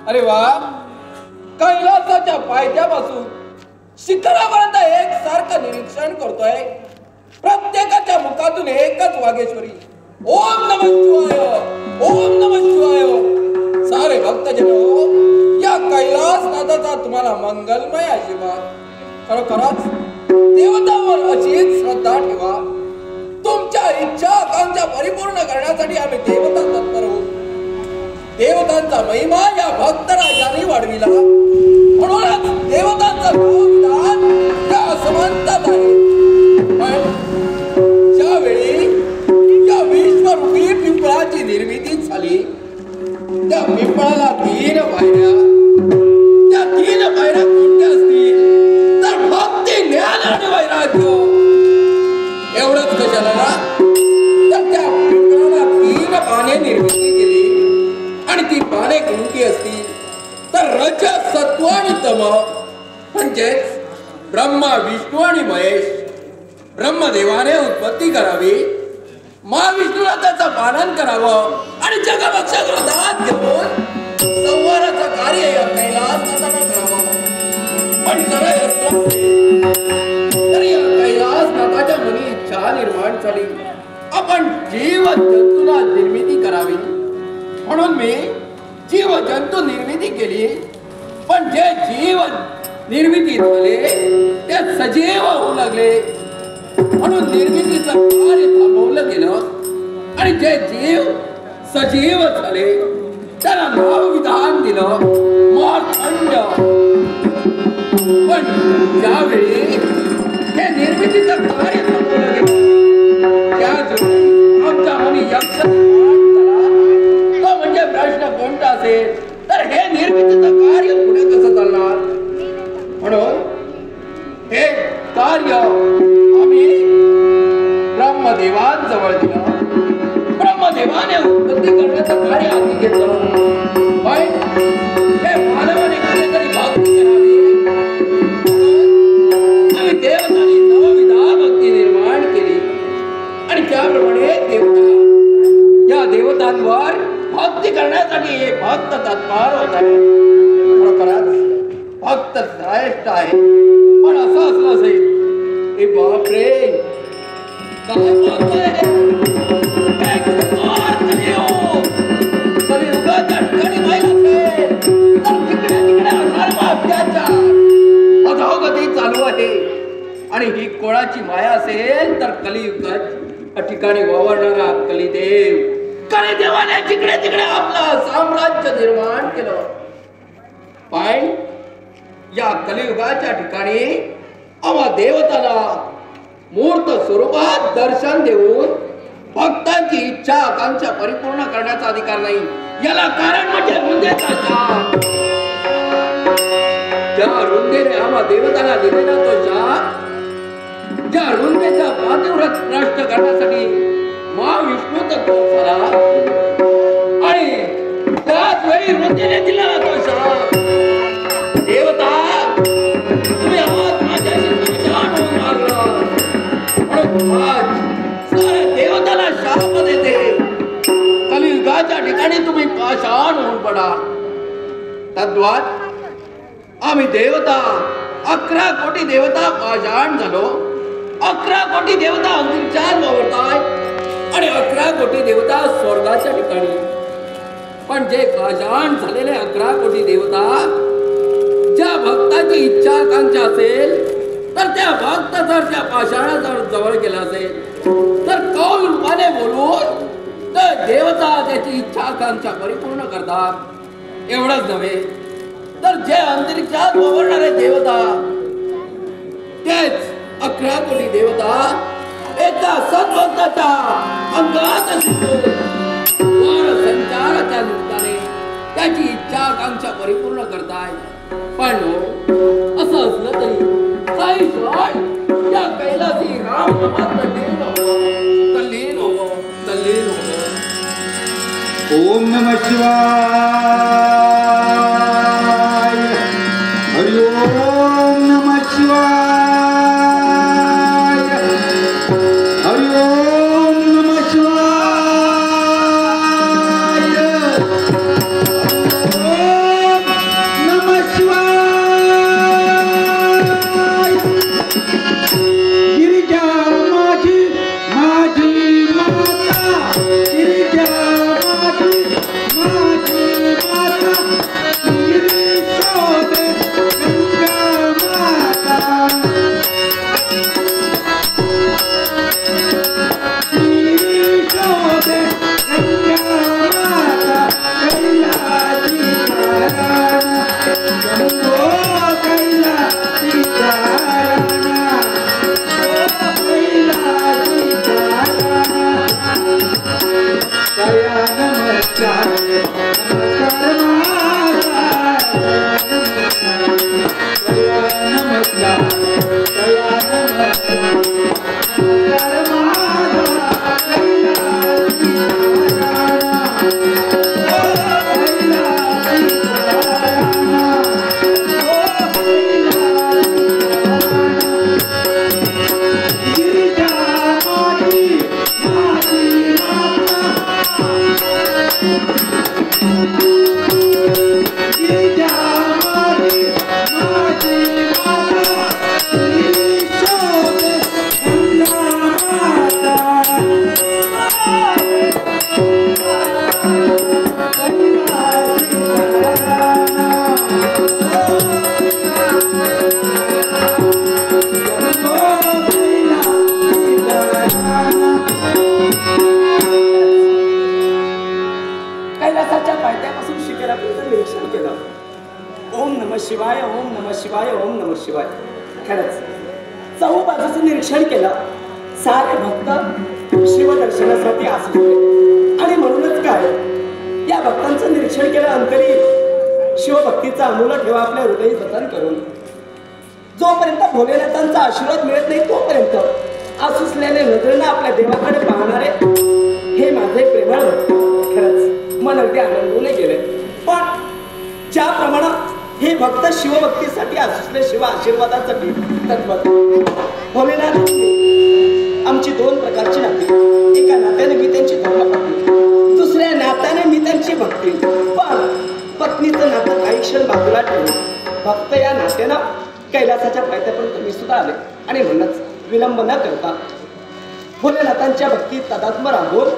अरे वा, कैलासाच्या पायथ्यापासून शिखरापर्यंत एक सारखं निरीक्षण करतोय. प्रत्येकाच्या मुखातून एकच वागेश्वरी, ओम नमः शिवाय, ओम नमः शिवाय. सारे भक्तजनो, या कैलासनाथाचा तुम्हाला मंगलमय आशीर्वाद. खरोखरच देवतांवर अशीच श्रद्धा ठेवा. तुमच्या इच्छा आकांक्षा परिपूर्ण करण्यासाठी आम्ही देवता तत्पर आहोत. देवतांचा महिमा या भक्तराजाने वाढविला, म्हणूनच देवतांचा विधान या असमंतात आहे. पण ज्यावेळी या विश्वरूपी पिंपळाची निर्मिती झाली, त्या पिंपळाला 3 पायऱ्या, त्या 3 पायऱ्या कोणत्या असतील तर भक्ती, ज्ञान आणि वैराग्य. एवढंच कशाला तर त्या पिंपळाला 3 पाने निर्मिती केली, आणि ती पाने कोणती असतील तर रज, सत्व आणि तम. म्हणजेच ब्रह्मा, विष्णू आणि महेश. ब्रह्मदेवाने उत्पत्ती करावी, महाविष्णूला त्याचं पालन करावं आणि जगभक्षक घेऊन संहाराचं कार्य या कैलासनाथाने करावं. पण जरा तर या कैलासनाथाच्या मनी इच्छा निर्माण झाली, आपण जीव जंतूला निर्मिती करावी. म्हणून मी जीव जंतू निर्मिती केली. पण जे जीव निर्मिती झाले ते सजीव होऊ लागले, म्हणून निर्मितीचं कार्य थांबवलं गेलं. आणि जे जीव सजीव झाले त्याला नाव विधान दिलं मार्तंड. पण ज्यावेळी हे निर्मितीचं कार्य थांबवलं गेलं, त्या आमच्या मनी यक्ष म्हणजे प्रश्न कोणता असेल तर हे निर्मितीचं कार्य पुढे कसं चालणार. म्हणून हे कार्य आम्ही ब्रह्मदेवांजवळ दिलं. ब्रह्मदेवाने उत्पत्ती करण्याचं कार्य आधी घेतलं. पण हे मानवाने कुठेतरी भक्ती करावी, आम्ही देवतांनी नवविधा भक्ती निर्माण केली. आणि त्याप्रमाणे देवता या देवतांवर भक्ती करण्यासाठी हे भक्त तत्पर होत आहे. खरोखरच भक्त श्रेष्ठ आहे. पण असं असलं असेल, हे बापरे, काय बोलतोय कलियुगाच्या ठिकाणी माहीत असेल तर तिकडे तिकडे अधर्म, अत्याचार, अधोगती चालू आहे. आणि ही कोणाची माया असेल तर कलियुगाच्या ठिकाणी वावरणारा कलिदेव, कलिदेवाने जिकडे तिकडे आपलं साम्राज्य निर्माण केलं. पण या कलियुगाच्या ठिकाणी आम्हा देवताला मूर्त स्वरूपात दर्शन देऊन भक्तांची इच्छा आकांक्षा परिपूर्ण करण्याचा अधिकार नाही. याला कारण म्हणजे रुंदेचा शाप. ज्या रुंदेने आम्हा देवताला दिलेला तो शाप, ज्या रुंदेचा पातिव्रत नष्ट करण्यासाठी महाविष्णू तत्व झाला आणि त्याच वेळी रुंदेने दिलेला तो शाप. देवता तुम्ही आहात माझ्याशी पाषाण होऊन लागला म्हणून आज साऱ्या देवताला शाप देते. कलियुगाच्या ठिकाणी तुम्ही पाषाण होऊन पडा. तद्वात आम्ही देवता 11 कोटी देवता पाषाण झालो. 11 कोटी देवता अंतरिक्षात वावरतायत आणि 11 कोटी देवता स्वर्गाच्या ठिकाणी. पण जे पाषाण झालेले 11 कोटी देवता, ज्या भक्ताची इच्छा आकांक्षा असेल तर त्या भक्त जर त्या पाषाणाच्या जवळ गेला असेल तर कौल रूपाने बोलून तर देवता त्याची इच्छा आकांक्षा परिपूर्ण करतात. एवढंच नव्हे तर जे अंतरिक्षात वावरणारे देवता तेच 11 कोटी देवता एका सद्भक्ताच्या अंगात वर संचाराच्या निमित्ताने त्याची इच्छा आकांक्षा परिपूर्ण करताय. पण असं असलं तरी काही क्षण या कैलासी राम तल्लीन हो. ओम नमः शिवाय. हरि ओम नमः शिवाय. हरि ओम नमः शिवाय. ओम नमः शिवाय. गिरिजा माझी माझी माता. गिरिजा शिवाय. ओम नमः शिवाय. ओम नमः शिवाय. खरंच चहूबाजूचं निरीक्षण केलं. सारे भक्त शिवदर्शनासाठी असले आणि म्हणूनच काय या भक्तांचं निरीक्षण केलं अंतरी शिवभक्तीचा अमूल्य ठेवा आपल्या हृदयी जतन करून. जोपर्यंत भोलेनाथांचा आशीर्वाद मिळत नाही तोपर्यंत आसुसल्याने नजरेनं आपल्या देवाकडे पाहणारे हे माझे प्रेमळ भक्त खरंच मन अगदी आनंदून गेले. पण ज्याप्रमाणे हे भक्त शिवभक्तीसाठी आसुसले शिव आशीर्वादासाठी तत्पत भोलेनाथ आमची 2 प्रकारची नाती. एका नात्याने मी त्यांची धर्मपत्नी, दुसऱ्या नात्याने मी त्यांची भक्ती. पण पत्नीचं नातं काही क्षण बाजूला ठेवून भक्त या नात्यानं कैलासाच्या पायथ्यापर्यंत मी सुद्धा आले आणि म्हणूनच विलंब न करता भोलेनाथांच्या भक्तीत तदात्म राहून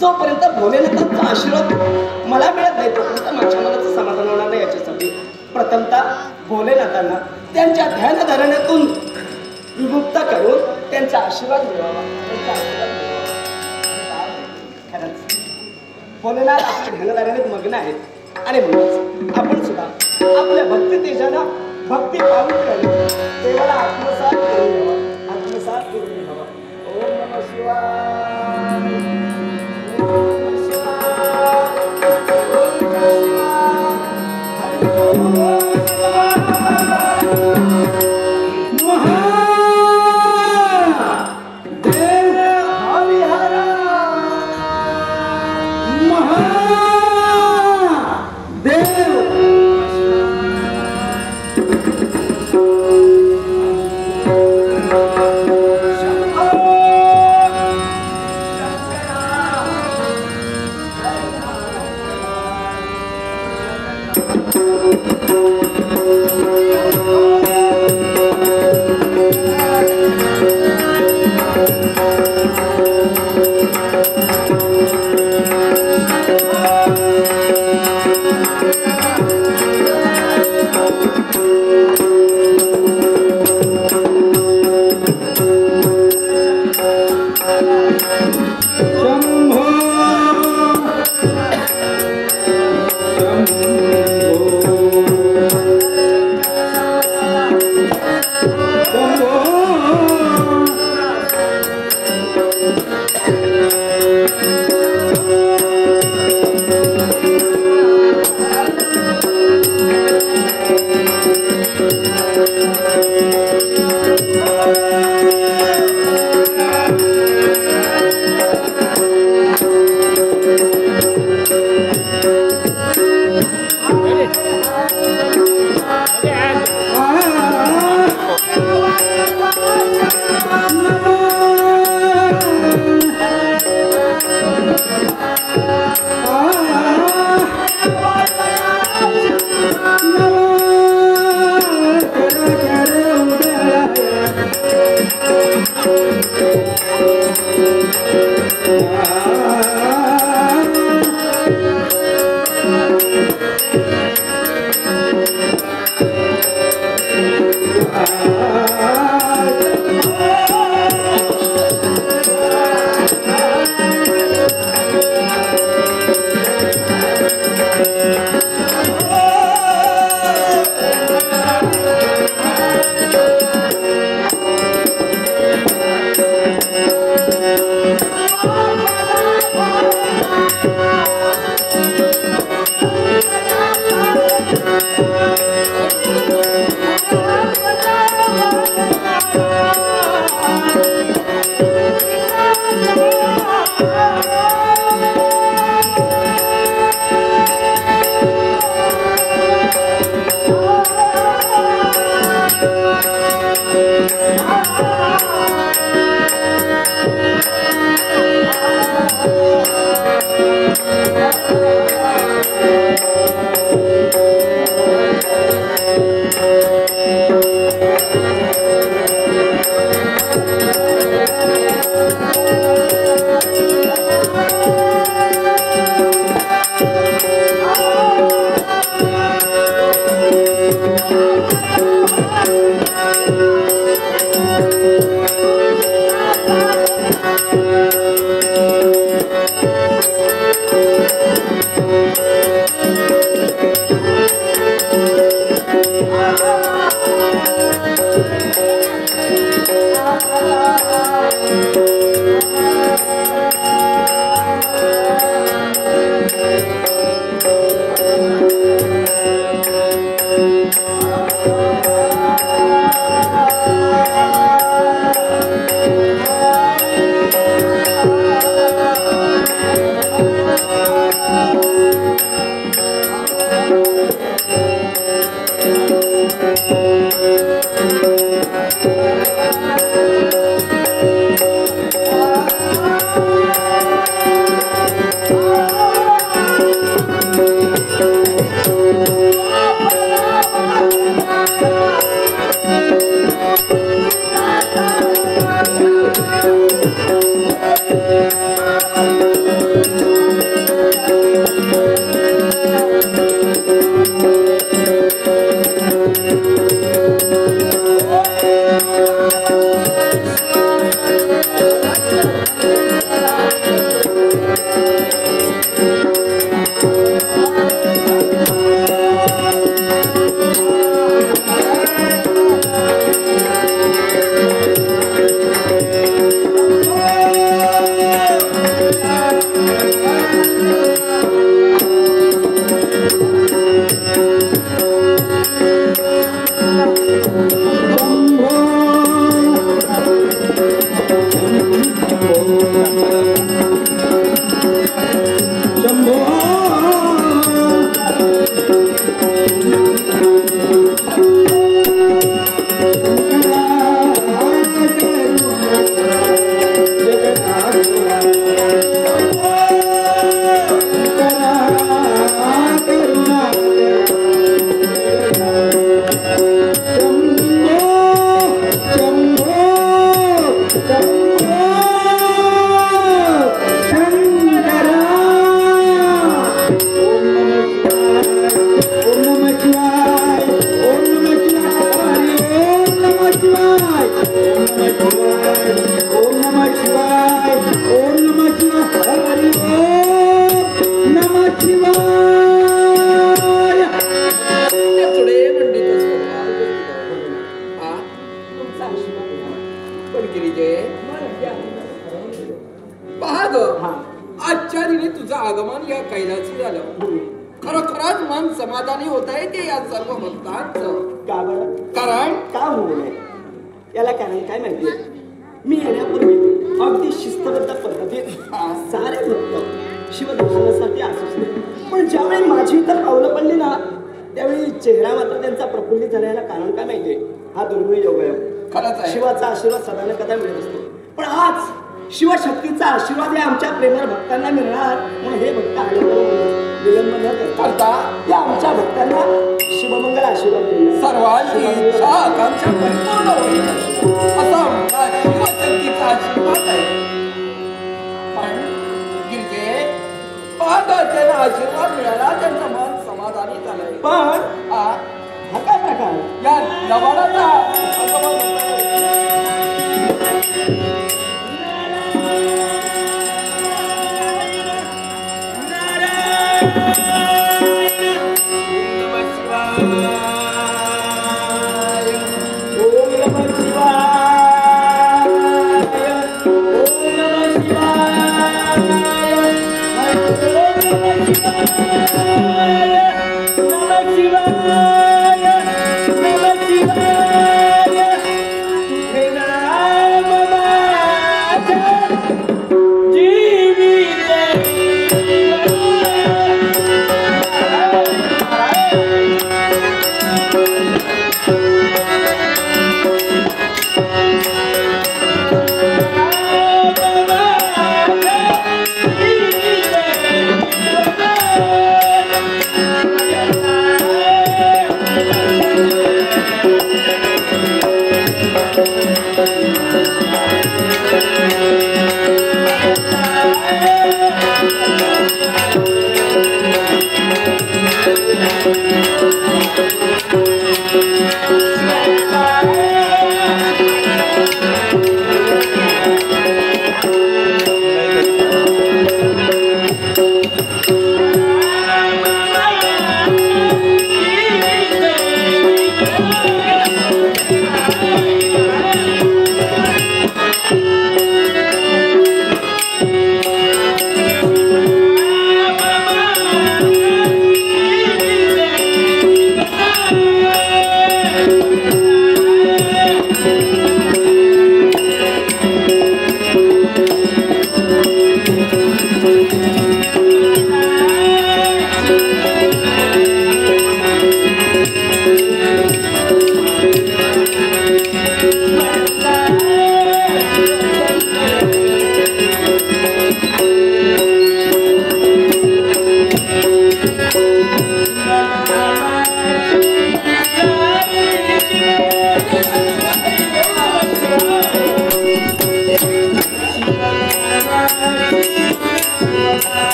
जोपर्यंत भोलेनाथांचा आशीर्वाद मला मिळत नाही तोपर्यंत माझ्या मनाचं समाधान होणार नाही. याच्यासाठी प्रथमतः भोलेनाथांना त्यांच्या ध्यानधारणातून विमुक्त करून त्यांचा आशीर्वाद मिळवावा. खरंच भोलेनाथ आपल्या ध्यानधारणात मग्न आहेत आणि म्हणूनच आपण सुद्धा आपल्या भक्ती तेजानं भक्ती पावित्र्याने देवाला आत्मसात करून घ्यावा. आत्मसात करून घ्यावा. ओम नमः शिवाय. ओम नमः शिवाय. आजच्या दिनी तुझं आगमन या कैलासी झालं. खरोखरच मन समाधानी होत आहे ते या सर्व भक्तांचं. का बरं? कारण का होऊ नये याला कारण काय माहितीये? मी येण्यापूर्वी अगदी शिस्तबद्ध पद्धतीत सारे भक्त शिवदर्शनासाठी आसुसले, पण ज्यावेळी माझी इतर पावलं पडली ना त्यावेळी चेहरा मात्र त्यांचा प्रफुल्लित झाल्याला कारण काय माहितीये? हा दुर्मिळ योग आहे. खरंच आहे. शिवाचा आशीर्वाद सदाने कदा मिळत असतो, पण आज शिवशक्तीचा आशीर्वाद हे आमच्या प्रेमळ भक्तांना मिळणार म्हणून हे भक्त विलंब न करता या आमच्या भक्तांना शिवमंगल आशीर्वाद देईल. सर्वांची इच्छा आकांक्षा परिपूर्ण होईल असा आमचा शिवशक्तीचा आशीर्वाद आहे. पण गिरजे पाहता आशीर्वाद मिळाला त्यांचं मन समाधानी झालंय. पण हा काय प्रकार? या लवाडाचा आगमन होतंय.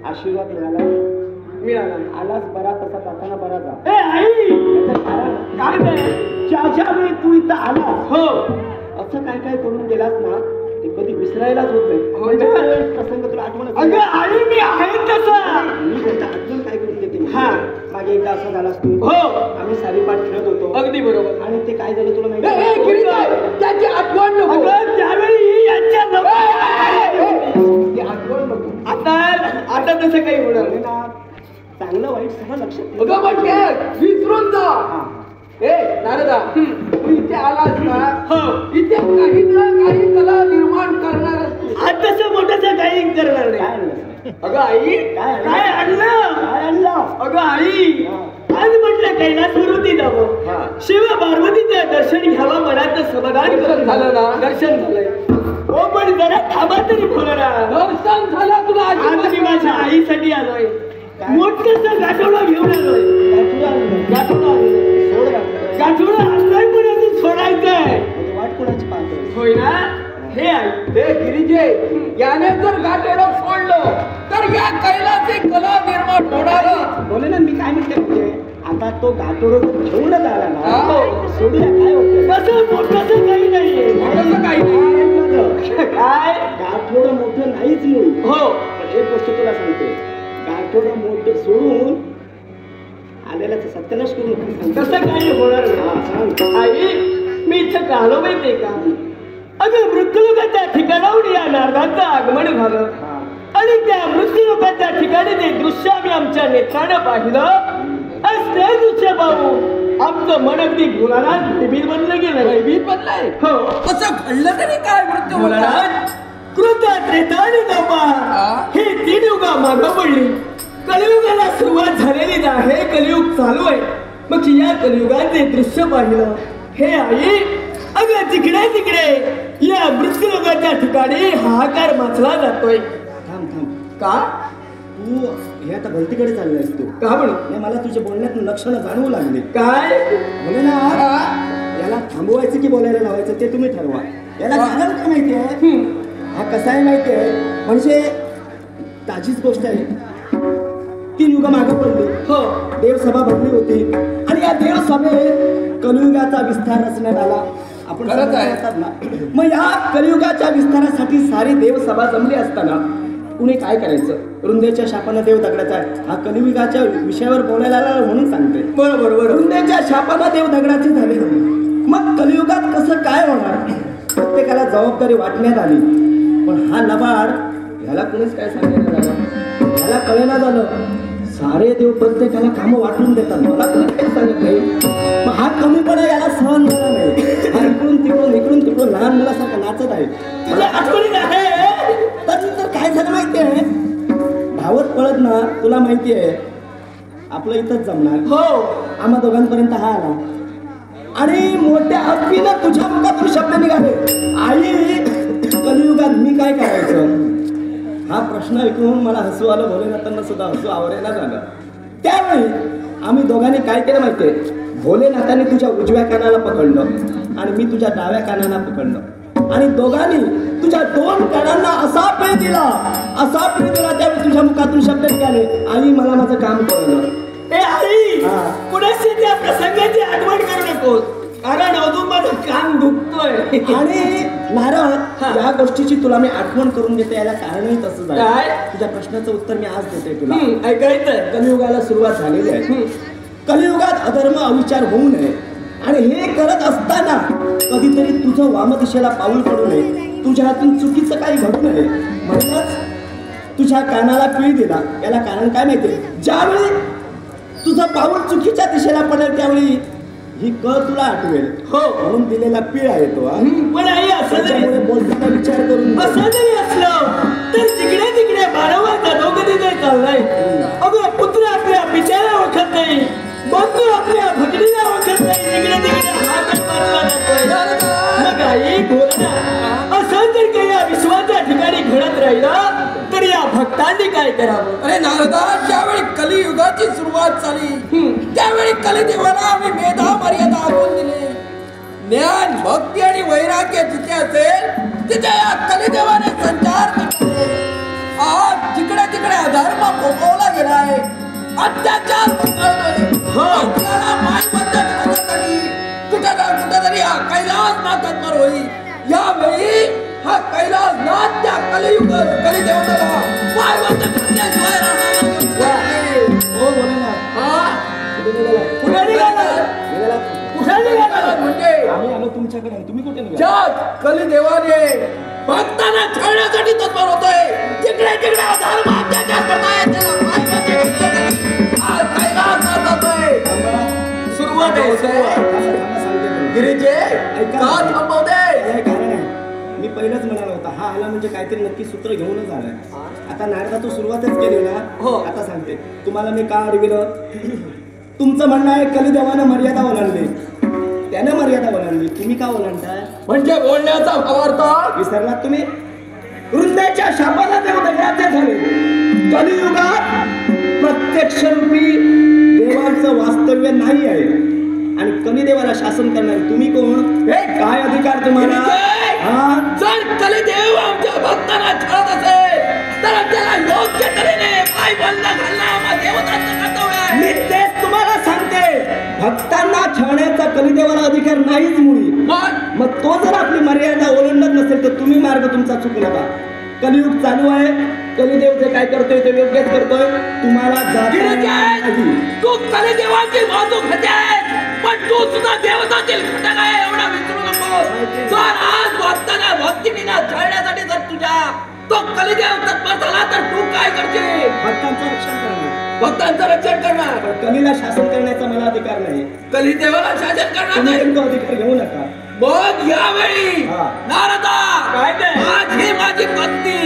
आशीर्वाद मिळाला आलाच बरा तसा जाताना बरा जा. काय ज्या वेळी तू इथं आलास हो असं काय काय करून गेलास ना ते कधी विसरायलाच होत नाही. प्रसंग तुला आठवण मी आहे तसं मी त्यांच्या आठवण काय करून देते. हा मागे एकदा असं झालास तू हो आम्ही सारीपाठ खेळत होतो. अगदी बरोबर. आणि ते काय झालं तुला माहिती त्याची आठवण नको त्यावेळी यांच्या आठवण नको. आता तसं काही होणार ना. चांगलं वाईट सगळं लक्षात विसरून जा. नारदा तू इथे आलास ना इथे काही ना काही कला निर्माण करणार तसं मोठं काही करणार नाही. अगं आई काय आणलं अगं आई आज म्हटलं कैलासवरती जावं शिव पार्वतीचं दर्शन घ्यावं मनात समाधान झालं ना. दर्शन झालंय हो पण जरा थांबा तरी बोला. दर्शन झालं तुला आज मी माझ्या आईसाठी आलोय. मोठं गाठोडं घेऊन आलोय. गाठोडं आणलंय पण अजून सोडायचंय. वाट कोणाची पाहतोय होय ना. हे आई हे गिरिजे याने जर गाठोडं सोडलं तर या कैलाची कला निर्माण होणार. बोले ना मी काय म्हणते म्हणजे आता तो गाठोडं घेऊनच आला ना सोडूया काय होतं. तसं मोठं काही नाहीये. मोठं काही नाही काय गाठोडं मोठं नाहीच मुळी. हो पण एक गोष्ट तुला सांगते गाठोडं मोठं सोडून आलेला सत्यानाश करून तसं काही होणार नाही. आई मी इथं का आलो माहितीये का. अगं मृत्यूलोकाच्या ठिकाणाहून या नारदांचं आगमन झालं आणि त्या मृत्यूलोकाच्या ठिकाणी ते दृश्य आम्ही आमच्या नेत्रानं पाहिलं. आज ते दृश्य पाहून आमचं मन अगदी गुलाला भयभीत बनलं गेलं. भयभीत बनलाय. हो. असं घडलं तरी काय मृत्यू गुलाला कृत त्रेता आणि द्वापार हे 3 युगा मागं पडली. कलियुगाला सुरुवात झालेली आहे. कलियुग चालू आहे. मग या कलियुगाचे दृश्य पाहिलं हे आई. अगं तिकडे तिकडे या मृत्यूलोकाच्या ठिकाणी हाहाकार माचला जातोय. थांब थांब, का तू हे आता भलतीकडे चाललायस तू. का म्हणून नाही, मला तुझ्या बोलण्यात लक्षणं जाणवू लागले. काय बोले ना, याला थांबवायचं की बोलायला लावायचं ते तुम्ही ठरवा. याला झालं काय माहितीये, हा कसा आहे माहितीये, म्हणजे ताजीच गोष्ट आहे. 3 युग मागं पडली. हो. देवसभा भरली होती आणि या देवसभेत कलियुगाचा विस्तार रचण्यात आला. आपण खरंच आहे. सांगतात ना, मग या कलियुगाच्या विस्तारासाठी सारी देवसभा जमली असताना कुणी काय करायचं. रुंदेच्या शापानं देव दगडाचा आहे. हा कलियुगाच्या विषयावर बोलायला आला म्हणून सांगते. बरोबर बरोबर. रुंदेच्या शापानं देव दगडाचे झाले. मग कलियुगात कसं काय होणार, प्रत्येकाला जबाबदारी वाटण्यात आली. पण हा लबाड ह्याला कुणीच काय सांगायला झालं, ह्याला कळेना झालं. सारे देव प्रत्येकाला कामं वाटून देतात, मला कुणी काही सांगत नाही. मग हा कमीपणा याला सहन झाला नाही. हा इकडून तिकडून लहान मुलासारखा नाचत आहे. तुला आठवणी आहे. तर काय झालं माहिती आहे, धावत पळत ना, तुला माहिती आहे आपलं इथंच जमणार. हो. आम्हा दोघांपर्यंत हा आला आणि मोठ्या हक्कीनं तुझ्या मुखातून शब्द निघाले, आई कलियुगात मी काय करायचं. हा प्रश्न ऐकून मला हसू आलं. भोलेनाथांना सुद्धा हसू आवरायला झालं. त्यावेळी आम्ही दोघांनी काय केलं माहितीये, भोलेनाथांनी तुझ्या उजव्या कानाला पकडलं आणि मी तुझ्या डाव्या कानाला पकडलं आणि दोघांनी तुझ्या 2 कानांना असा पेळ दिला त्यावेळी तुझ्या मुखातून शब्द निघाले, आई मला माझं काम कळलं. ए आई, हा. कुणाशी त्या प्रसंगाची आठवण करू नकोस, कारण अजून माझं कान दुखतोय. आणि नारद, या गोष्टीची तुला मी आठवण करून देते. याला कारणही तसंच आहे. काय? तुझ्या प्रश्नाचं उत्तर मी आज देते तुला. ऐकायचंय. कलियुगाला सुरुवात झालेली आहे. कलियुगात अधर्म अविचार होऊ नये आणि हे करत असताना कधीतरी तुझं वामदिशेला पाऊल पडू नये, तुझ्या हातून चुकीचं काही घडू नये. म्हणूनच तुझ्या कानाला पीळ दिला. याला कारण काय माहितीये, ज्यावेळी तुझं पाऊल चुकीच्या दिशेला पडेल त्यावेळी ही कळ तुला आठवेल. हो. म्हणून दिलेला पीळ आहे तो. पण आई, असं त्याच्यामुळे बोलताना विचार करून असं जरी असलं तर तिकडे तिकडे वारंवार जातो कधी नाही चाललाय. अगं पुत्र आपल्या पित्याला ओळखत नाही, बंधू आपल्या भगिनीला ओळखत नाही, तिकडे तिकडे हात मारला जातोय. मग आई बोल ना, असं जर काही या विश्वाच्या ठिकाणी घडत राहिलं तर या भक्तांनी काय करावं. अरे नारदा, ज्यावेळी कलियुगाची सुरुवात झाली त्यावेळी कलिदेवाला आम्ही मेधा मर्यादा आखून दिली. ज्ञान, भक्ती आणि वैराग्य जिथे असेल तिथे या कलिदेवाने संचार करतो. आज जिकडे तिकडे अधर्म फोफवला गेलाय, अत्याचार आपल्याला मायबद्ध कुठेतरी हा कैलास नाथात्मर होईल. यावेळी हा कैलास नाथ त्या कलिदेवताला मायबद्ध करण्याशिवाय राहणार नाही. हो बोले ना. कुठे निघाला? कुठे निघाला? म्हणजे आम्ही आलो तुमच्याकडे, तुम्ही कुठे निघाला? ज्या कलिदेवाने भक्तांना छळण्यासाठी तत्पर होतोय, तिकडे तिकडे अधर्म अत्याचार करताय, त्याला मायबद्ध करण्यासाठी हा कैलास नाथ जातोय. सुरुवात आहे. गिरीजे का थांबवते? हे कारण आहे, मी पहिलंच म्हणाला होता हा आला म्हणजे काहीतरी नक्की सूत्र घेऊनच आलाय. आता नारदा तू सुरुवातच केली ना. हो. आता सांगते तुम्हाला मी का अडविलं. तुमचं म्हणणं आहे कलिदेवानं मर्यादा ओलांडली, त्यानं मर्यादा ओलांडली, तुम्ही का ओलांडताय. म्हणजे बोलण्याचा भावार्थ विसरलात तुम्ही. वृंदाच्या शापाला देव दगडाचे झाले. कलियुगात प्रत्यक्ष रूपी देवांचं वास्तव्य नाही आहे आणि कलिदेवाला शासन करणार तुम्ही कोण. हे काय अधिकार तुम्हाला. जर कलिदेव आमच्या भक्तांना छळत असेल तर त्याला योग्य तऱ्हेने पाय बंद घालणं आम्हा देवतांचं कर्तव्य आहे. मी तेच तुम्हाला सांगते, भक्तांना छळण्याचा कलिदेवाला अधिकार नाहीच मुळी. मग तो जर आपली मर्यादा ओलांडत नसेल तर तुम्ही मार्ग तुमचा चुकू नका. कलियुग चालू आहे, कलिदेव जे काय करतोय ते योग्यच करतोय. तुम्हाला तू कलिदेवाची बाजू घेतेस, पण तू सुद्धा देवतातील घटक आहे एवढा विसरू नको. जर आज भक्तांना भक्तीने छळण्यासाठी जर तुझ्या तो कलिदेव तत्पर झाला तर तू काय करशील? भक्तांचं रक्षण करणार. भक्तांचं रक्षण करणार. पण कलीला शासन करण्याचा मला अधिकार नाही. कलिदेवाला शासन करणार तुम्ही नाही. तो अधिकार घेऊ नका. मग यावेळी हा. नारदा काय ते? आज ही माझी पत्नी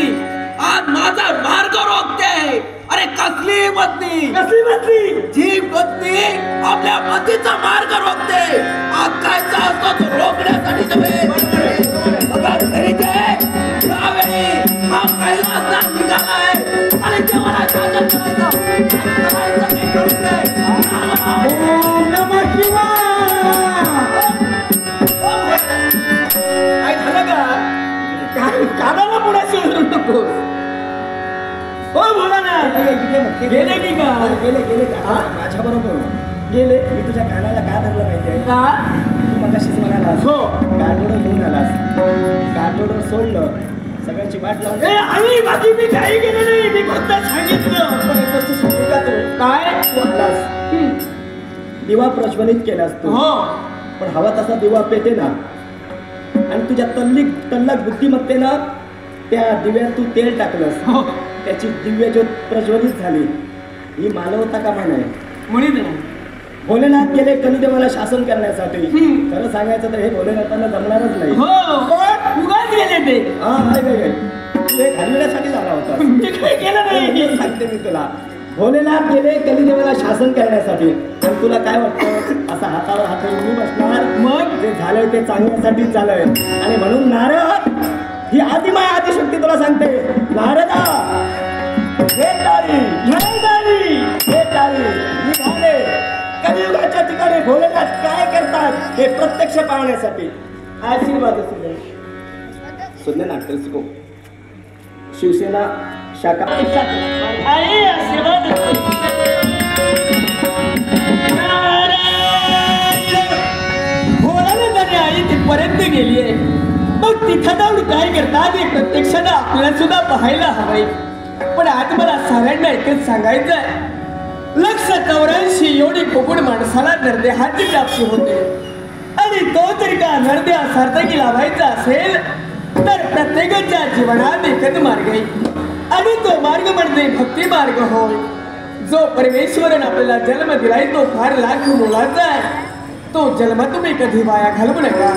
आज माझा मार्ग रोखते. अरे कसली पत्नी? कसली बसली? जी पत्नी आपल्या पतीचा मार्ग रोखते. आकायचा असतो तो रोखण्यासाठी नव्हे. बघा घरीचे यावेळी हा कैलासनाथ निघालाय आणि देवाला शासन करायचं. करायचं ते करते. ओम नमः शिवाय. काय झालं का? कानाला पुढे सोडू नको. हो बोला ना. गेले की का? गेले गेले माझ्या बरोबर गेले. मी तुझ्या कानाला का धरलं माहितीये का? तू मगाशीच म्हणालास हो. गाडोडं घेऊन आलास. गाडोडं सोडलं सगळ्यांची वाट लावून ए आई बाकी मी काही केलं नाही. मी फक्त सांगितलं. पण एक वस्तू सांगू का तू? काय? तू आलास दिवा प्रज्वलित केलास तू. हो. पण हवा तसा दिवा पेटे ना. आणि तुझ्या तल्लक बुद्धिमत्तेनं त्या दिव्यात तू तेल टाकलंस. हो. त्याची दिव्य ज्योत प्रज्वलित झाली. ही मानवता का म्हणाय? म्हणून ना. भोलेनाथ गेले कलिदेवाला शासन करण्यासाठी. खरं सांगायचं तर हे भोलेनाथांना जमणारच नाही. हो. उगाच गेले ते. हा हाय काय तू हे घालवण्यासाठी झाला होता. मी काही केलं नाही. हे सांगते मी तुला. भोलेनाथ गेले कलिदेवाला शासन करण्यासाठी. आणि तुला काय वाटतं असं हातावर हात ठेवून मी बसणार? मग जे झालंय ते चांगल्यासाठीच झालंय. आणि म्हणून नारद ही आदिमाय आदिशक्ती तुला सांगते. नारदा हे तारी हे तारी निघाले कलियुगाच्या ठिकाणी भोलेनाथ काय करतात हे प्रत्यक्ष पाहण्यासाठी. आशीर्वाद असू दे. सुद्धा नाट्य शिको. शिवसेना शाखा आई आशीर्वाद. भोळानाथाने आई तिथपर्यंत गेलीये. मग तिथं जाऊन काय करतात हे प्रत्यक्षानं आपल्याला सुद्धा पाहायला हवंय. पण आज मला साऱ्यांना एकच सांगायचंय. 184 एवढी फुकूड माणसाला नरदेहाची प्राप्ती होते. आणि तो जर का नरदेहा सार्थकी लावायचा असेल तर प्रत्येकाच्या जीवनात एकच मार्ग आहे. आणि तो मार्ग म्हणजे भक्ती मार्ग होय. जो परमेश्वराने आपल्याला जन्म दिलाय तो फार लाख मोलाचा आहे. तो जन्म तुम्ही कधी वाया घालवू नका.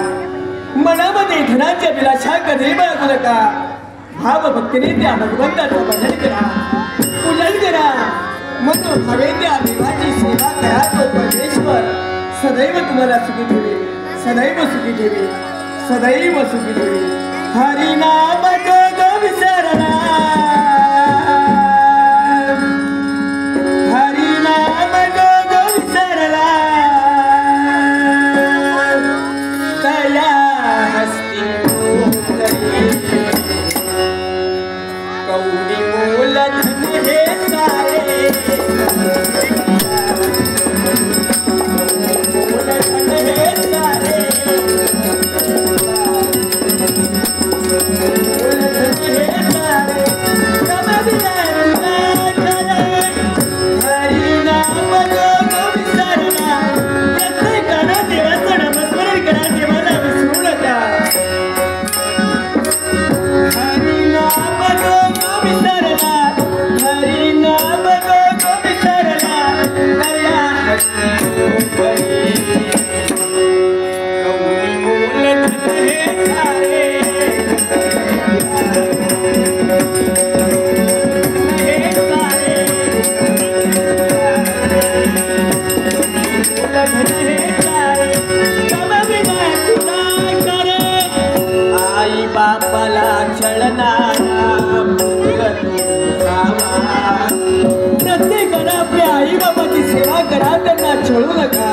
मनामध्ये धनाच्या विलासा कधी बाळगू नका. भाव भक्तीने त्या भगवंताचं भजन करा, पूजन करा. म्हणून हवे त्या देवाची सेवा करा. तो परमेश्वर सदैव तुम्हाला सुखी ठेवे, सदैव सुखी ठेवे, सदैव सुखी ठेवे. हरी नाम जोग विसरना, हरी नाम जोग विसरला. तया हस्ती कौडी मूल धन हे सारे, मूल धन हे सारे, मूल धन हे सारे. कम बिना करे हरी नाम जोग विसरला. प्रत्येकानं देवाचं नामस्मरण करा, देवाला विसरू नका. हरी नाम जोग विसरला, हरी नाम जोग विसरला. तया कौडी मूल धन हे सारे, हे सारे. मूल धन हे सारे. कम बिना तुला करे आई बापाला छळणारा मूर्ख तुझावा. प्रत्येकानं आपल्या आई बाबाची सेवा करा, त्यांना छळू नका.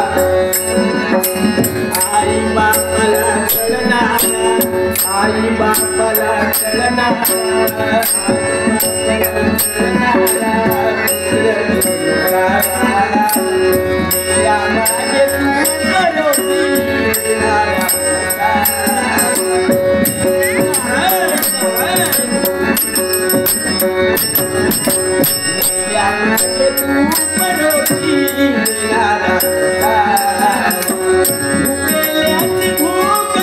आई बापाला छळणारा, आई बापाला छळणारा, या मागे तू करोती भूक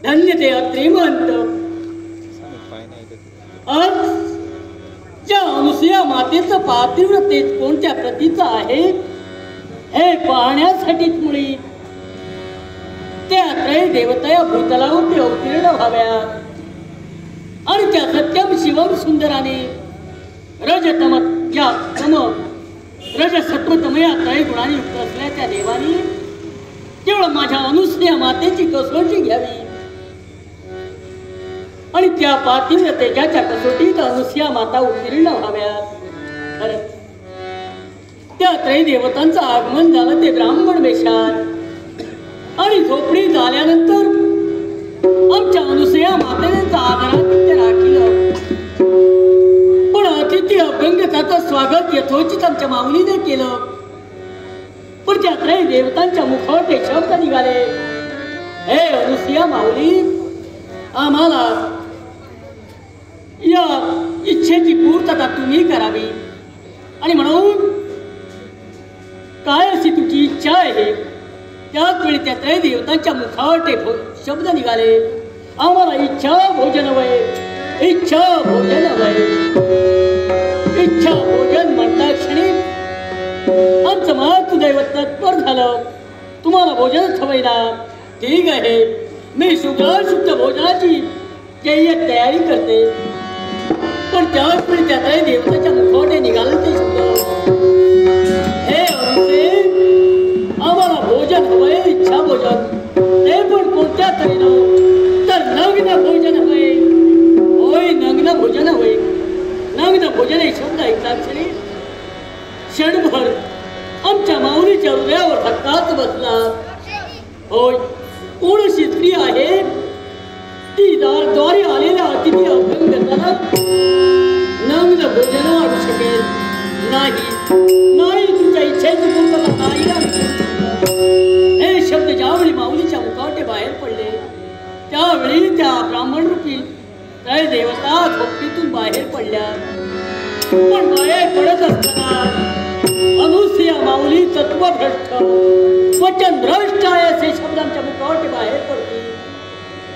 धन्य ते अत्रिमंत. आज ज्या अनुसूया मातेचं पार्थिव तेज कोणत्या प्रतीचं आहे हे पाहण्यासाठीच मुळी त्या त्रय देवता या भूतलावरती अवतीर्ण व्हाव्या आणि त्या सत्यम शिवम सुंदराने रजतम या तम रजसत्वतम या त्रय गुणाने युक्त असल्या त्या देवानी केवळ माझ्या अनुसूया मातेची कसोटी घ्यावी आणि त्या पार्थिव तेजाच्या कसोटीत अनुसूया माता उत्तीर्ण व्हाव्या. खरंच त्या त्रय देवतांचं आगमन झालं ते ब्राह्मण वेशात आणि झोपडी झाल्यानंतर आमच्या अनुसूया मातेने आदरातिथ्य राखिलं. पण अतिथी अभ्यंगताचं स्वागत यथोचित आमच्या माऊलीने केलं. पण त्या त्रय देवतांच्या मुखावर ते शब्द निघाले, हे अनुसूया माऊली, आम्हाला या इच्छेची पूर्तता तुम्ही करावी आणि म्हणून काय अशी तुमची इच्छा आहे. त्याच वेळी त्या त्रय देवतांच्या मुखावर ते शब्द निघाले, आम्हाला इच्छा भोजन वय, इच्छा भोजन वय. इच्छा भोजन म्हणता क्षणी आमचं मातृदैवत तत्पर झालं, तुम्हाला भोजनच हवंय ना. ठीक आहे, मी शुद्ध भोजनाची तयारी करते. पण त्याच वेळी त्या त्रय देवताच्या मुखावर निघालं ते शब्द, हे अनुसे, आम्हाला भोजन हवंय, इच्छा भोजन, ते पण कोणत्या तऱ्हेनं, तर नग्न भोजन हवंय. होय, नग्न भोजन हवंय. नग्न भोजन हे शब्द ऐकतात क्षणी क्षणभर आमच्या माऊलीच्या हृदयावर धक्काच बसला. होय, कोणशी स्त्री आहे ती द्वारे आलेल्या अतिथी अभ्यंगताला नग्न भोजन आणू शकेल नाही. नाही, तुमच्या इच्छेची पूर्तता नाही. हे शब्द ज्यावेळी माऊलीच्या मुखाटे बाहेर पडले त्यावेळी त्या ब्राह्मण रूपी त्रय देवता झोपडीतून बाहेर पडल्या. पण बाहेर पडत असताना अनुसूया माऊली तत्वभ्रष्ट वचन भ्रष्ट आहे असे शब्द आमच्या मुखाटे बाहेर पडले.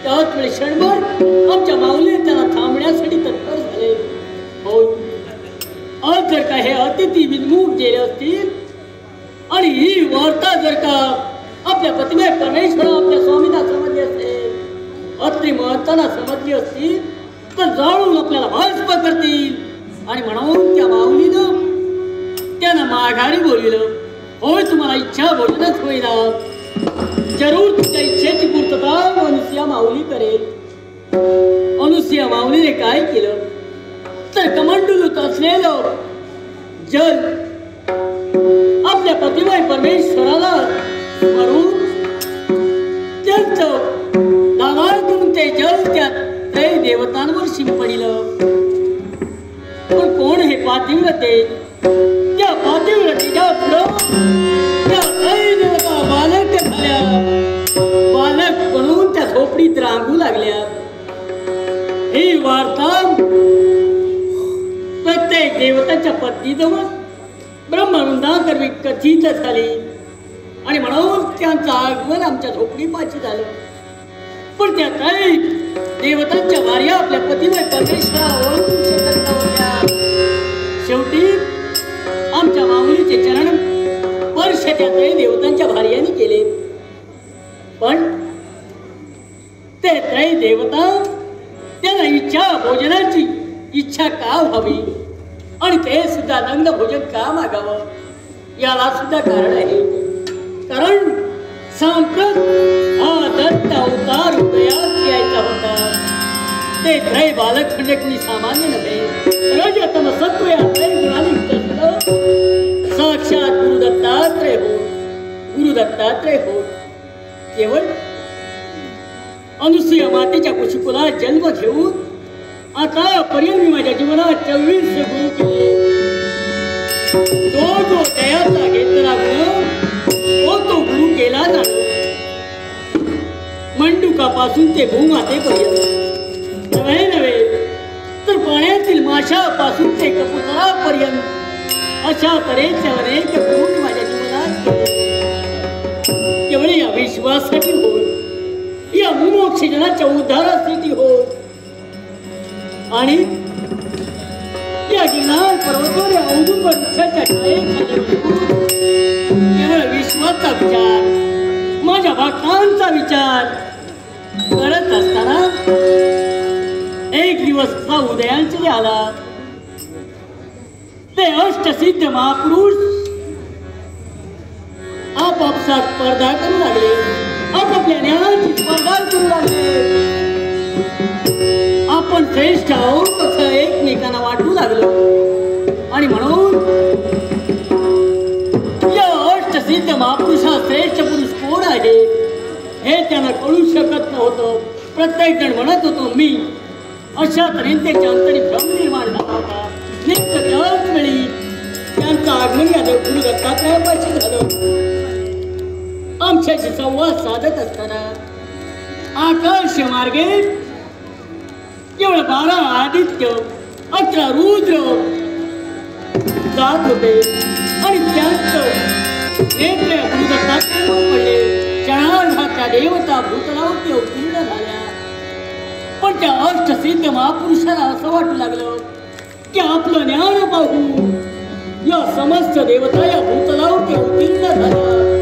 त्याच वेळी क्षणभर आमच्या माऊलीने त्यांना थांबण्यासाठी तत्पर झाले. होय, आज जर का हे अतिथी विनमुख गेले असतील आणि ही वार्ता जर का आपल्या पतिमय परमेश्वर आपल्या स्वामींना समजली असेल, अत्रि महंतांना समजली असतील तर जाळून आपल्याला भास्प करतील. आणि म्हणून त्या माऊलीनं त्यांना माघारी बोलविलं. होय, तुम्हाला इच्छा भोजनच होईना. जरूर तुमच्या इच्छेची पूर्तता अनुसूया माऊली करेल. अनुसूया माऊलीने काय केलं तर कमंडलूत असलेलं जल आपल्या पतिमय परमेश्वराला स्मरून त्यांचं दावार करून ते जल त्या त्रय देवतांवर शिंपडिलं. पण कोण हे पातिव्रते? त्या पातिव्रतेच्या पुढं त्या त्रय देवता बालक झाल्या. बालक म्हणून त्या झोपडीत रांगू लागल्या. ही वार्ता प्रत्येक देवताच्या पत्नीजवळ ब्रह्मवृंदाकरवी कथित झाली आणि म्हणून त्यांचं आगमन आमच्या झोपडीपाशी झालं. पण त्या त्रय देवतांच्या भार्या आपल्या पतिमय परमेश्वराला ओळखू शकत नव्हत्या. शेवटी आमच्या माऊलीचे चरण स्पर्श त्या त्रय देवतांच्या भार्याने केले. पण ते त्रय देवता त्यांना इच्छा भोजनाची इच्छा का व्हावी आणि ते सुद्धा नग्न भोजन का मागावं याला सुद्धा कारण आहे. कारण सांप्रत हा दत्त अवतार उदयास यायचा होता. ते त्रय बालक म्हणजे कोणी सामान्य नव्हे. रजतम सत्व या त्रय गुणाने युक्त साक्षात गुरु दत्तात्रय हो. गुरु दत्तात्रय हो. केवळ अनुसूया मातेच्या कुशीकुलात जन्म घेऊन आतापर्यंत मी माझ्या जीवनात 24 गुरु केले. जो दयाचा घेतला गुरु तो गुरु केला जातो. मंडुकापासून ते भूमातेपर्यंत नव्हे तर पाण्यातील माशापासून ते कपुतरापर्यंत अशा तऱ्हेचे अनेक गुरु माझ्या जीवनात केवळ या विश्वासाठी होय, या ऑक्सिजनाच्या उद्धारासाठी हो. आणि या गिरनार पर्वतावर औदुंबर वृक्षाच्या छायेखाली केवळ विश्वाचा विचार, माझ्या भक्तांचा विचार करत असताना एक दिवस उदयांचली आला. ते अष्टसिद्ध महापुरुष आपापसात स्पर्धा करू लागले, आपापल्या ज्ञानाची स्पर्धा करू लागले. आपण श्रेष्ठ आहोत असं एकमेकांना वाटू लागलो. आणि म्हणून या अष्टसिद्ध महापुरुषा श्रेष्ठ पुरुष कोण आहे हे त्यांना कळू शकत नव्हतं. प्रत्येक जण म्हणत होतो मी. अशा तऱ्हेने त्याच्या अंतरी भ्रम निर्माण झाला होता. नित्य त्याच वेळी त्यांचं आगमन या गुरु दत्तात्रयापाशी झालं. आमच्याशी संवाद साधत असताना आकाश मार्गे केवळ 12 आदित्य 18 रुद्र जात होते. आणि त्यांचं नेत्र गुरु दत्तात्रयावर पडले. क्षणार्धात त्या देवता भूतलावरती अवतीर्ण झाल्या. पण त्या अष्टसिद्ध महापुरुषाला असं वाटू लागलं की आपलं ज्ञान पाहू या समस्त देवता या भूतलावरती अवतीर्ण झाल्या.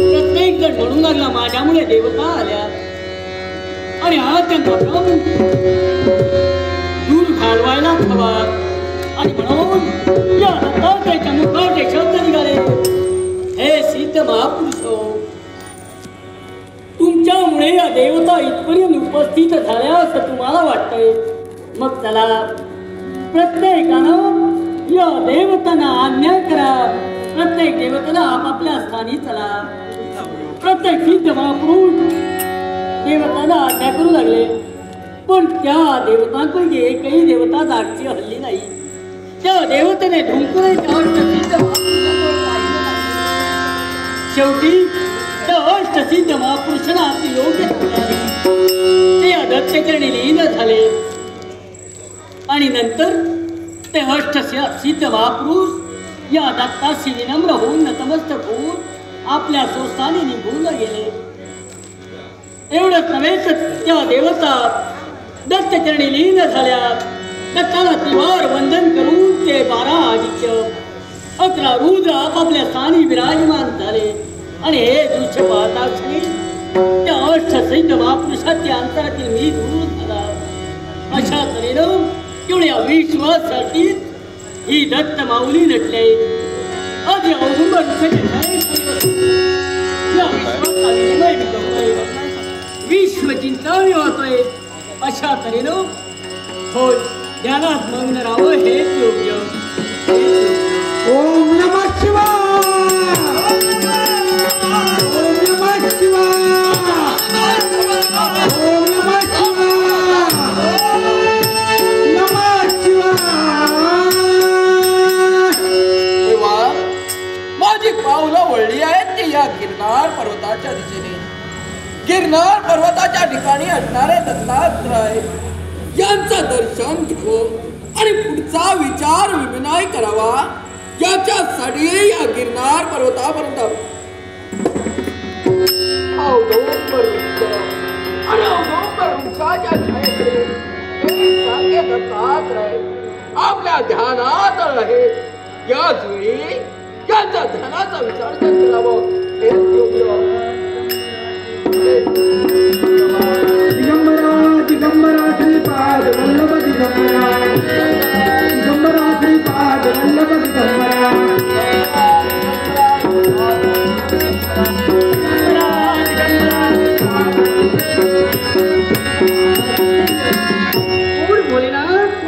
प्रत्येक जण म्हणू लागला माझ्यामुळे देवता आल्या. आणि हा त्यांचा भ्रम दूर घालवायला हवा. आणि म्हणून या दत्तात्रयाच्या मुखाचे शब्द निघाले, हे सिद्ध महापुरुष, तुमच्यामुळे या देवता इथपर्यंत उपस्थित झाल्या असं तुम्हाला वाटतंय. मग चला प्रत्येकानं या देवतांना आज्ञा करा. प्रत्येक देवताला आपापल्या स्थानी चला. प्रत्येक सिद्ध महापुरुष देवताला आज्ञा करू लागले. पण त्या देवतांपैकी एकही देवता जागची हल्ली नाही. त्या देवतेने धुंकुराच्या अष्टसिद्ध महापुरुषांवर पाहिलं नाही. शेवटी त्या अष्टसिद्ध महापुरुषांना आपली योग्य ते या दत्तचरणी लीन झाले. आणि नंतर ते अष्टसिद्ध महापुरुष या दत्ताशी विनम्र होऊन नतमस्तक होऊन आपल्या स्वस्थानी निघून गेले. एवढंच नव्हे तर त्या देवता दत्तचरणी लीन झाल्या. दत्ताला त्रिवार वंदन करून ते 12 आदित्य 11 रुद्र आपापल्या स्थानी विराजमान झाले. आणि हे दृश्य पाहता क्षणी त्या अष्टसिद्ध महापुरुषाच्या अंतरातील मी दूर झाला. अशा तऱ्हेनं एवढ्या विश्वासाठी ही दत्त माऊली नटले. आज या औदुंबर विश्वचिंता होतोय. अशा तऱ्हेनं होय ध्यानात मग्न राहावं हेच योग्य. ओम नमः शिवाय. ओम नमः शिवाय. ओम नमः शिवाय. नमः शिवाय. तेव्हा माझी पावलं वळली आहेत ती या गिरनार पर्वताच्या दिशेने. गिरनार पर्वताच्या ठिकाणी असणारे दत्तात्रय यांचं दर्शन घ्यावं आणि पुढचा विचार विनिमय करावा याच्यासाठी या गिरनार पर्वतापर्यंत औदुंबर वृक्ष आणि औदुंबर वृक्षाच्या छायेकडे सारखे दत्तात्रय आपल्या ध्यानात आहेत. याच वेळी यांच्या ध्यानाचा विसर्जन करावं हेच योग्य. दिगंबरा दिगंबरा श्रीपाद वल्लभ दिगंबरा. दिगंबरा श्रीपाद वल्लभ दिगंबरा. भोलेनाथ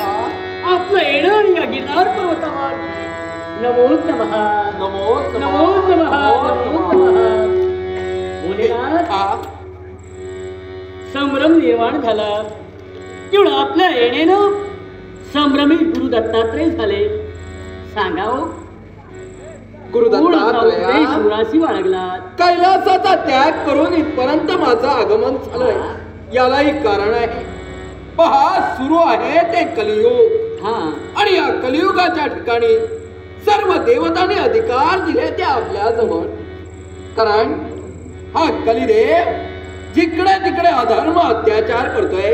आपलं येणं या गिरनार पर्वतावर. नमो नमः. नमो नमो नमः. नमो नमः. भोलेनाथ संभ्रम निर्माण झाला. तेवढं आपल्या येणेनं संभ्रमी गुरु दत्तात्रय झाले. सांगावं गुरु दत्तात्रय शिवराशी बाळगला. कैलासाचा त्याग करून इथपर्यंत माझं आगमन झालंय. यालाही कारण आहे. पहा सुरू आहे ते कलियुग. आणि या कलियुगाच्या ठिकाणी सर्व देवतांनी अधिकार दिले ते आपल्या जवळ. कारण हा कलिदेव जिकडे तिकडे अधर्म अत्याचार करतोय,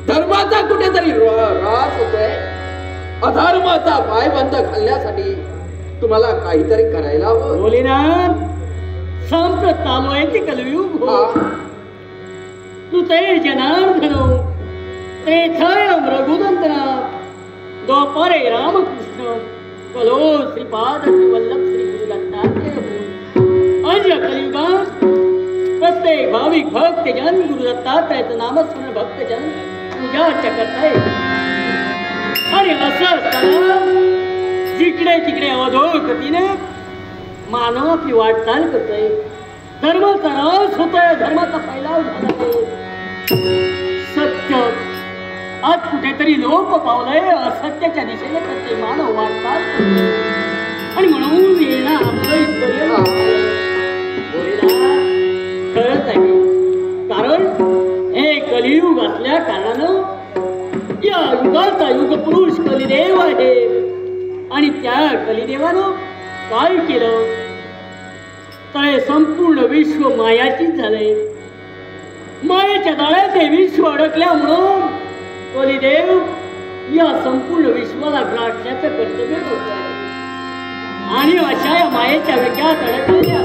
धर्माचा कुठेतरी ऱ्हास होतोय, अधर्माचा पायबंद घालण्यासाठी तुम्हाला काहीतरी करायला हवं. भोलेनाथ, संप्रत चालू आहे ते कलयुग हो. तू ते जनार्दन त्रेथय रघुनंदना द्वापरे रामकृष्ण कलो श्रीपाद श्रीवल्लभ श्री गुरु दत्तात्रेय हो. आज या कलियुगात प्रत्येक भाविक भक्तजन गुरु दत्तात्रेयचं नामस्मरण भक्तजन पूजा अर्चा करताय. आणि असं असताना जिकडे तिकडे अधोगतीने मानव आपली वाटचाल करतोय, धर्माचा ऱ्हास होतोय, धर्माचा फैलाव झालाय. सत्य आज कुठेतरी लोप पावलंय, असत्याच्या दिशेने प्रत्येक मानव वाटचाल करतोय. आणि म्हणून येणार आपलं इतकं खरंच आहे. कारण हे कलियुग असल्या कारणानं या युगाचा युग पुरुष कलिदेव आहे. आणि त्या कलिदेवानं काय केलं तर हे संपूर्ण विश्व मायाचीच झालंय. मायेच्या जाळ्यात हे विश्व अडकल्यामुळं कलिदेव या संपूर्ण विश्वाला ग्रासण्याचं कर्तव्य करत आहे. आणि अशा या मायेच्या वेगात अडकलेल्या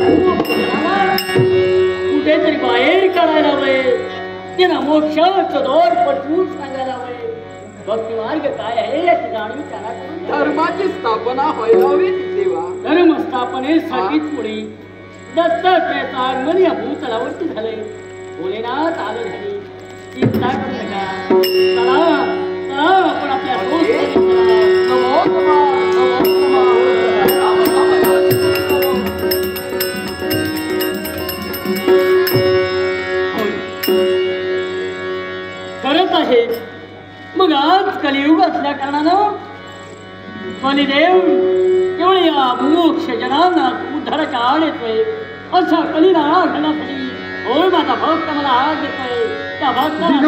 कुठेतरी बाहेर काढायला हवे, त्यांना मोक्षाचं दोर पटवून सांगायला हवे. भक्ती मार्ग काय आहे याची जाणीव त्याला करून धर्माची स्थापना व्हायला हवी देवा. धर्म स्थापनेसाठीच मुळे दत्तात्रेयाचं आगमन या भूतलावरती झालंय. भोलेनाथ आलं झाली, चिंता करू नका. चला चला आपण आपल्या करत आहे. मग आज कलियुग असल्या कारणानं कलिदेव केवळ या मोक्ष जनांना उद्धाराच्या आड येतोय. अशा कलीला आळ घालण्यासाठी होय माझा भक्त मला आळ देतोय. त्या भक्ताला